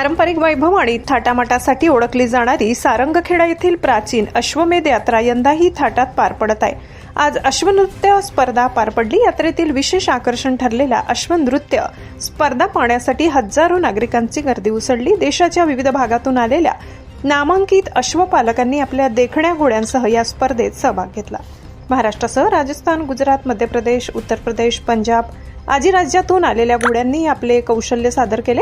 पारंपरिक वैभव आणि थाटामाटासाठी ओळखली जाणारी सारंगखेडा येथील प्राचीन अश्वमेध यात्रा यंदाही थाटात पार पडत आहे। आज अश्वनृत्य स्पर्धा पार पडली। यात्रेतील विशेष आकर्षण ठरलेल्या अश्वनृत्य स्पर्धा पाहण्यासाठी हजारो नागरिकांची गर्दी उसळली। देशाच्या विविध भागातून आलेल्या नामांकित अश्वपालकांनी आपल्या देखण्या घोड्यांसह या स्पर्धेत सहभाग घेतला। महाराष्ट्रासह राजस्थान, गुजरात, मध्य प्रदेश, उत्तर प्रदेश, पंजाब आदी राज्यातून आलेल्या घोड्यांनी आपले कौशल्य सादर केले।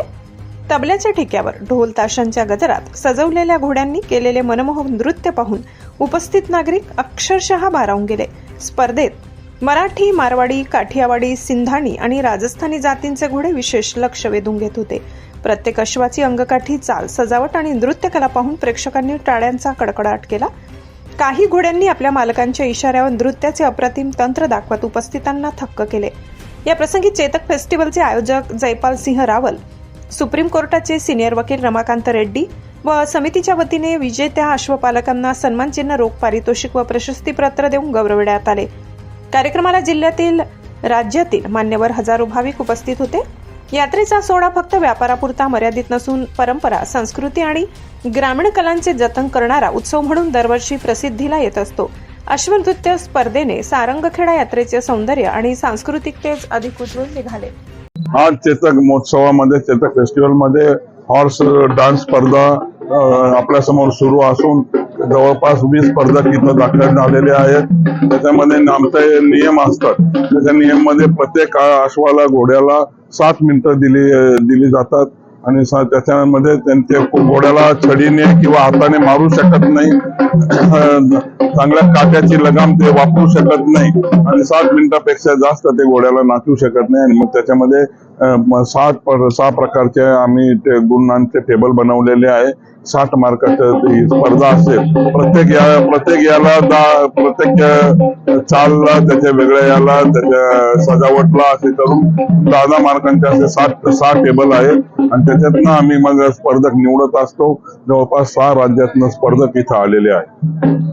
तबल्याच्या ठिक्यावर ढोल ताशांच्या गजरात सजवलेल्या घोड्यांनी केलेले मनमोहक नृत्य पाहून उपस्थित नागरिक अक्षरशः भारावून गेले। स्पर्धेत मराठी, मारवाडी, काठियावाडी, सिंधाणी आणि राजस्थानी जातींचे घोडे विशेष लक्ष वेधून घेत होते। प्रत्येक अश्वाची अंगकाठी, चाल, सजावट आणि नृत्यकला पाहून प्रेक्षकांनी टाळ्यांचा कडकडाट केला। काही घोड्यांनी आपल्या मालकांच्या इशाऱ्यावर नृत्याचे अप्रतिम तंत्र दाखवत उपस्थितांना थक्क केले। या प्रसंगी चेतक फेस्टिवलचे आयोजक जयपाल सिंह रावल, सुप्रीम कोर्टाचे सिनियर वकील रमाकांत रेड्डी व समितीच्या वतीने विजेत्या अश्वपालकांना सन्मानचिन्ह, रोख पारितोषिक व प्रशस्तीपत्र देऊन गौरवण्यात आले। कार्यक्रमाला जिल्ह्यातील, राज्यातील मान्यवर हजारो भाविक उपस्थित होते। यात्रेचा सोहळा फक्त व्यापारापुरता मर्यादित नसून परंपरा, संस्कृती आणि ग्रामीण कलांचे जतन करणारा उत्सव म्हणून दरवर्षी प्रसिद्धीला येत असतो। अश्वनृत्य स्पर्धेने सारंगखेडा यात्रेचे सौंदर्य आणि सांस्कृतिकतेच अधिक उजळून निघाले। आज चेतक महोत्सवामध्ये, चेतक फेस्टिवल मध्ये हॉर्स डान्स स्पर्धा आपल्या समोर सुरू असून जवळपास 20 स्पर्धक इथं दाखल झालेले आहेत। त्याच्यामध्ये आमचे नियम असतात। त्याच्या नियम मध्ये प्रत्येक अश्वाला, घोड्याला 7 मिनिटं दिली जातात आणि त्याच्यामध्ये त्यांच्या घोड्याला छडीने किंवा हाताने मारू शकत नाही, चांगल्या काट्याची लगाम ते वापरू शकत नाही आणि 7 मिनिटापेक्षा जास्त ते घोड्याला नाचू शकत नाही। आणि मग त्याच्यामध्ये 6 प्रकारचे आम्ही गुणांचे टेबल बनवलेले आहे। 60 मार्काची स्पर्धा असेल। प्रत्येक चालला, त्याच्या वेगळ्या याला, त्याच्या सजावटला असे करून 10 मार्कांचे असे 6 टेबल आहेत आणि त्याच्यातनं आम्ही मग स्पर्धक निवडत असतो। जवळपास 6 राज्यातनं स्पर्धक इथं आलेले आहेत।